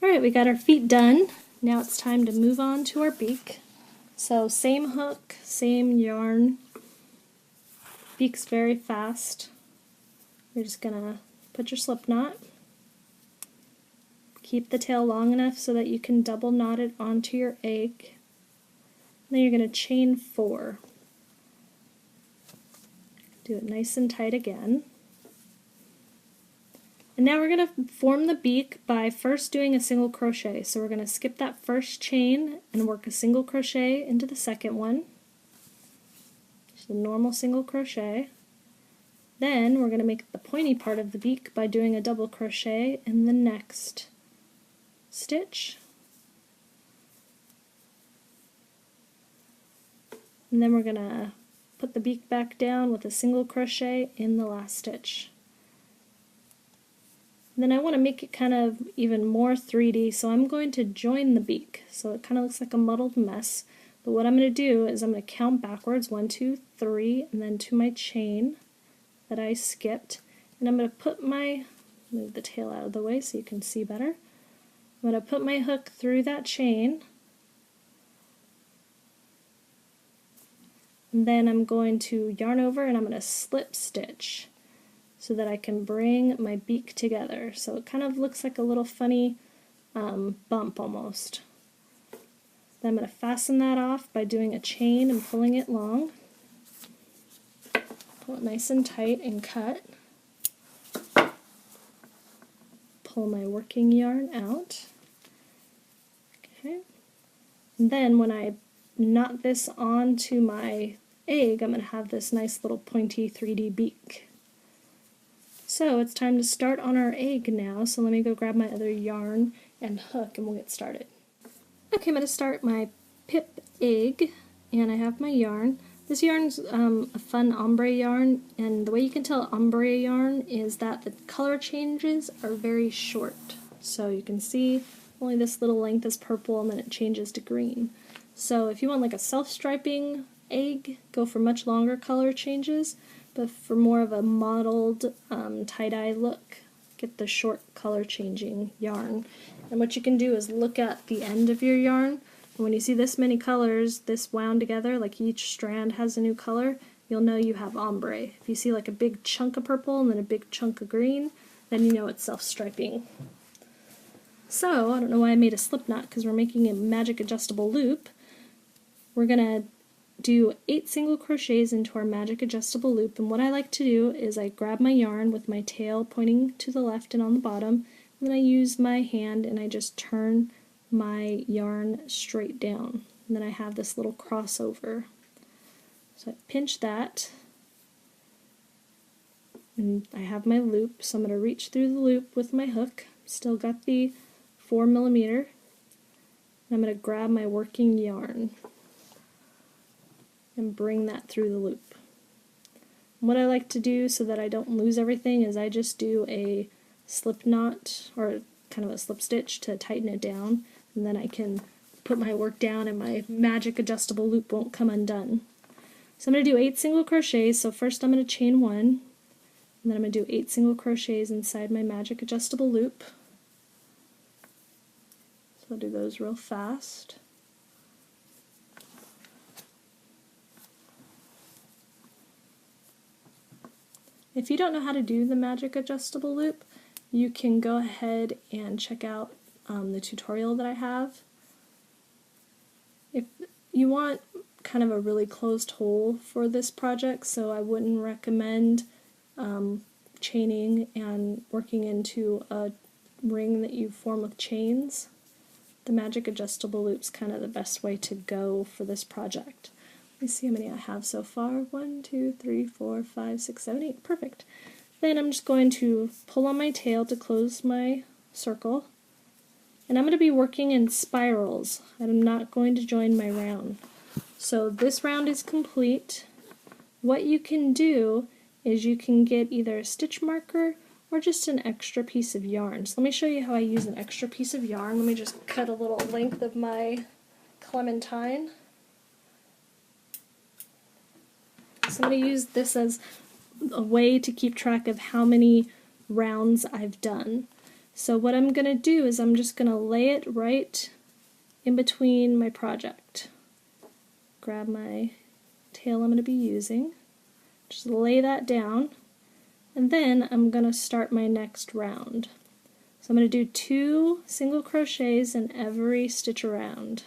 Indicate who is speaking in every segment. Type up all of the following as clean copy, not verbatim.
Speaker 1: Alright, we got our feet done. Now it's time to move on to our beak. So same hook, same yarn. Beak's very fast. You're just going to put your slip knot. Keep the tail long enough so that you can double knot it onto your egg. Then you're going to chain 4. Do it nice and tight again. And now we're going to form the beak by first doing a single crochet. So we're going to skip that first chain and work a single crochet into the second one. Just a normal single crochet. Then we're going to make the pointy part of the beak by doing a double crochet in the next stitch. And then we're going to put the beak back down with a single crochet in the last stitch. Then I want to make it kind of even more 3D, so I'm going to join the beak. So it kind of looks like a muddled mess. But what I'm going to do is I'm going to count backwards, 1, 2, 3, and then to my chain that I skipped. And I'm going to put move the tail out of the way so you can see better. I'm going to put my hook through that chain. And then I'm going to yarn over and I'm going to slip stitch so that I can bring my beak together. So it kind of looks like a little funny bump almost. Then I'm going to fasten that off by doing a chain and pulling it long. Pull it nice and tight and cut. Pull my working yarn out. Okay. And then when I knot this onto my egg, I'm going to have this nice little pointy 3D beak. So it's time to start on our egg now, so let me go grab my other yarn and hook and we'll get started. Okay, I'm going to start my pip egg, and I have my yarn. This yarn's a fun ombre yarn, and the way you can tell ombre yarn is that the color changes are very short. So you can see only this little length is purple and then it changes to green. So if you want like a self-striping egg, go for much longer color changes. But for more of a mottled tie-dye look, get the short color changing yarn. And what you can do is look at the end of your yarn, and when you see this many colors, this wound together, like each strand has a new color, you'll know you have ombre. If you see like a big chunk of purple and then a big chunk of green, then you know it's self-striping. So, I don't know why I made a slip knot, because we're making a magic adjustable loop. We're going to do 8 single crochets into our magic adjustable loop, and what I like to do is I grab my yarn with my tail pointing to the left and on the bottom, and then I use my hand and I just turn my yarn straight down, and then I have this little crossover. So I pinch that and I have my loop, so I'm going to reach through the loop with my hook. Still got the 4mm, and I'm going to grab my working yarn and bring that through the loop. And what I like to do so that I don't lose everything is I just do a slip knot, or kind of a slip stitch to tighten it down, and then I can put my work down and my magic adjustable loop won't come undone. So I'm going to do 8 single crochets. So first I'm going to chain 1, and then I'm going to do 8 single crochets inside my magic adjustable loop. So I'll do those real fast. If you don't know how to do the magic adjustable loop, you can go ahead and check out the tutorial that I have. If you want kind of a really closed hole for this project, so I wouldn't recommend chaining and working into a ring that you form with chains. The magic adjustable loop's kind of the best way to go for this project. Let me see how many I have so far. 1, 2, 3, 4, 5, 6, 7, 8. Perfect. Then I'm just going to pull on my tail to close my circle. And I'm going to be working in spirals. I'm not going to join my round. So this round is complete. What you can do is you can get either a stitch marker or just an extra piece of yarn. So let me show you how I use an extra piece of yarn. Let me just cut a little length of my clementine. So I'm going to use this as a way to keep track of how many rounds I've done. So what I'm going to do is I'm just going to lay it right in between my project. Grab my tail I'm going to be using, just lay that down, and then I'm going to start my next round. So I'm going to do 2 single crochets in every stitch around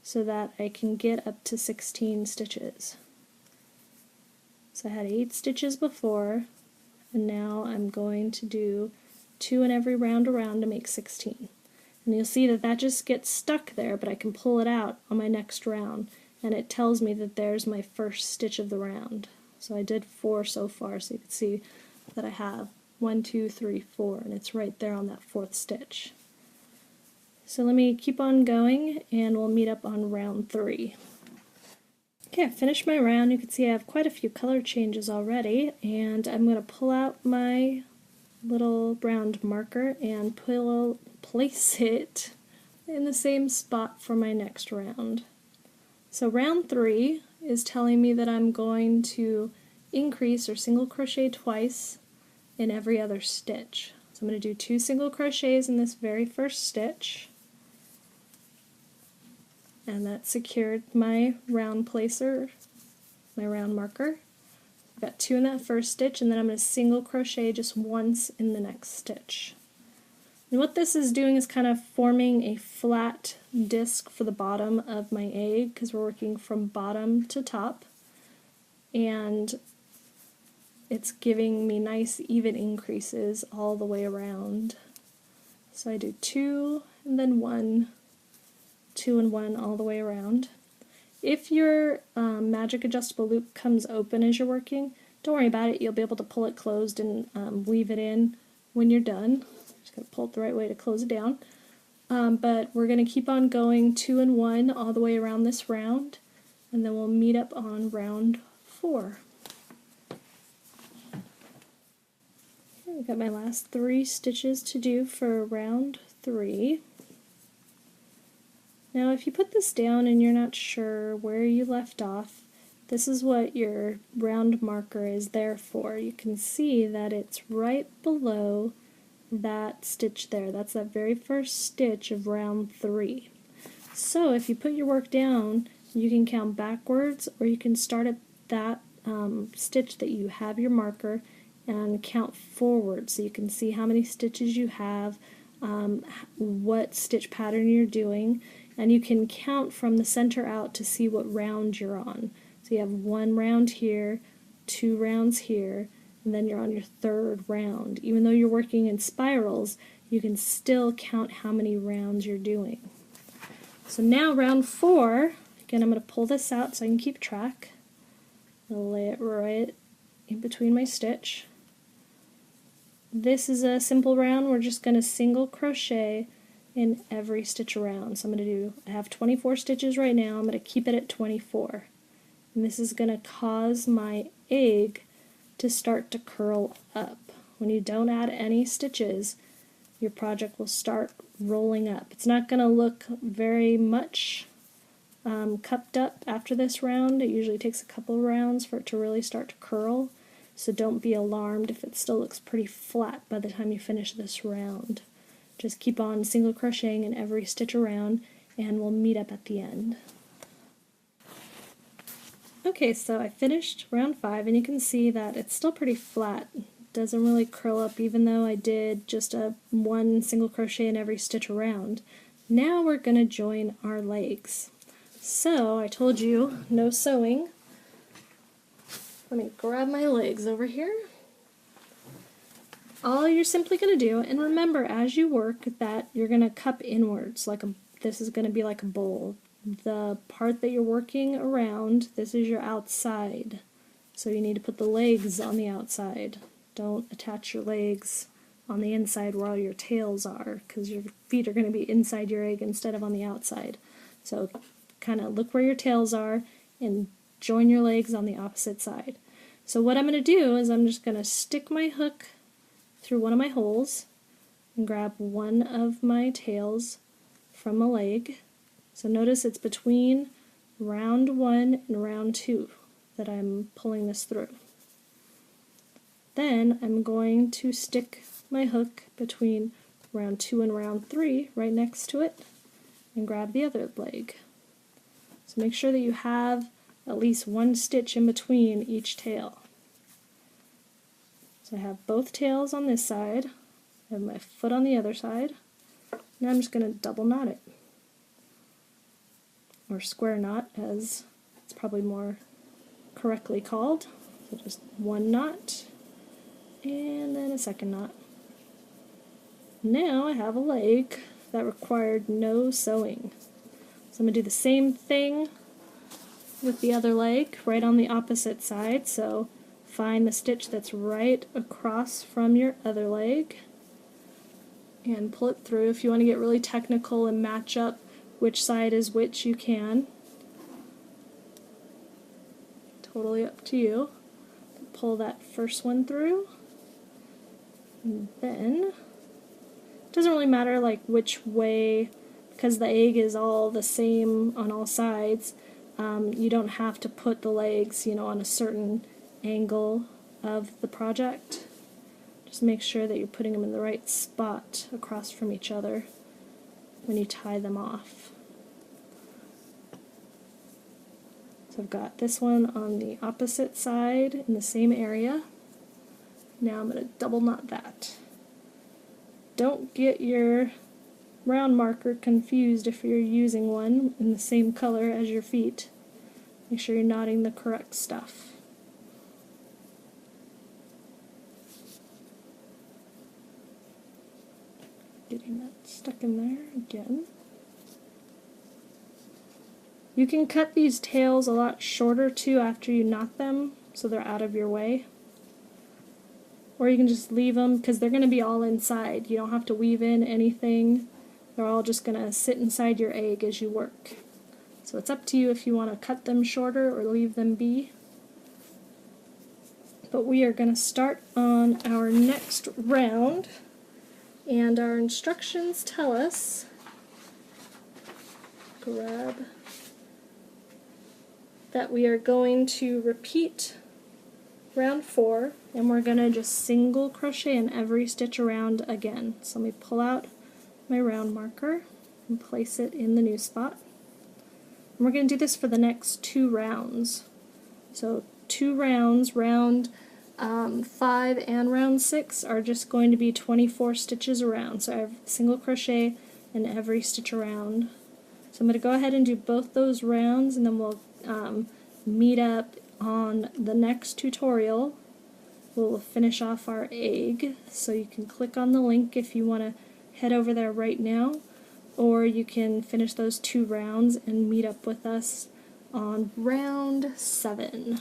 Speaker 1: so that I can get up to 16 stitches. So I had 8 stitches before, and now I'm going to do 2 in every round around to make 16. And you'll see that that just gets stuck there, but I can pull it out on my next round, and it tells me that there's my first stitch of the round. So I did 4 so far, so you can see that I have 1, 2, 3, 4, and it's right there on that 4th stitch. So let me keep on going, and we'll meet up on round 3. Okay, I finished my round. You can see I have quite a few color changes already, and I'm going to pull out my little round marker and place it in the same spot for my next round. So round 3 is telling me that I'm going to increase or single crochet twice in every other stitch. So I'm going to do 2 single crochets in this very first stitch, and that secured my round placer, my round marker. I've got 2 in that first stitch, and then I'm going to single crochet just once in the next stitch. And what this is doing is kind of forming a flat disc for the bottom of my egg, because we're working from bottom to top, and it's giving me nice even increases all the way around. So I do 2 and then 1, 2 and 1 all the way around. If your magic adjustable loop comes open as you're working, don't worry about it. You'll be able to pull it closed and weave it in when you're done. Just gotta pull it the right way to close it down. But we're gonna keep on going 2 and 1 all the way around this round, and then we'll meet up on round 4. Okay, I've got my last 3 stitches to do for round 3. Now if you put this down and you're not sure where you left off, this is what your round marker is there for. You can see that it's right below that stitch there. That's that very first stitch of round 3. So if you put your work down, you can count backwards, or you can start at that stitch that you have your marker and count forward so you can see how many stitches you have, what stitch pattern you're doing, and you can count from the center out to see what round you're on. So you have 1 round here, 2 rounds here, and then you're on your 3rd round. Even though you're working in spirals, you can still count how many rounds you're doing. So now round 4, again I'm going to pull this out so I can keep track. I'll lay it right in between my stitch. This is a simple round. We're just going to single crochet in every stitch around. So I have 24 stitches right now. I'm going to keep it at 24. And this is going to cause my egg to start to curl up. When you don't add any stitches, your project will start rolling up. It's not going to look very much cupped up after this round. It usually takes a couple rounds for it to really start to curl, so don't be alarmed if it still looks pretty flat by the time you finish this round. Just keep on single crocheting in every stitch around, and we'll meet up at the end. Okay, so I finished round 5, and you can see that it's still pretty flat. It doesn't really curl up even though I did just 1 single crochet in every stitch around. Now we're going to join our legs. So I told you no sewing. Let me grab my legs over here. All you're simply going to do, and remember as you work that you're going to cup inwards, this is going to be like a bowl. The part that you're working around, this is your outside. So you need to put the legs on the outside. Don't attach your legs on the inside where all your tails are, because your feet are going to be inside your egg instead of on the outside. So kind of look where your tails are and join your legs on the opposite side. So what I'm going to do is I'm just going to stick my hook through one of my holes and grab one of my tails from a leg. So notice it's between round 1 and round 2 that I'm pulling this through. Then I'm going to stick my hook between round 2 and round 3 right next to it and grab the other leg. So make sure that you have at least one stitch in between each tail. So I have both tails on this side, I have my foot on the other side. Now I'm just going to double knot it, or square knot as it's probably more correctly called. So just one knot and then a second knot. Now I have a leg that required no sewing. So I'm going to do the same thing with the other leg right on the opposite side. So find the stitch that's right across from your other leg and pull it through. If you want to get really technical and match up which side is which, you can. Totally up to you. Pull that first one through, and then it doesn't really matter like which way, because the egg is all the same on all sides. You don't have to put the legs, on a certain angle of the project. Just make sure that you're putting them in the right spot across from each other when you tie them off. So I've got this one on the opposite side in the same area. Now I'm going to double knot that. Don't get your round marker confused if you're using one in the same color as your feet. Make sure you're knotting the correct stuff. Getting that stuck in there again. You can cut these tails a lot shorter too after you knot them, so they're out of your way. Or you can just leave them because they're going to be all inside. You don't have to weave in anything. They're all just going to sit inside your egg as you work. So it's up to you if you want to cut them shorter or leave them be. But we are going to start on our next round, and our instructions tell us, that we are going to repeat round 4, and we're going to just single crochet in every stitch around again. So let me pull out my round marker and place it in the new spot. And we're going to do this for the next 2 rounds. So 2 rounds, round 5 and round 6 are just going to be 24 stitches around. So I have single crochet in every stitch around. So I'm going to go ahead and do both those rounds, and then we'll meet up on the next tutorial. We'll finish off our egg, so you can click on the link if you want to head over there right now, or you can finish those 2 rounds and meet up with us on round 7.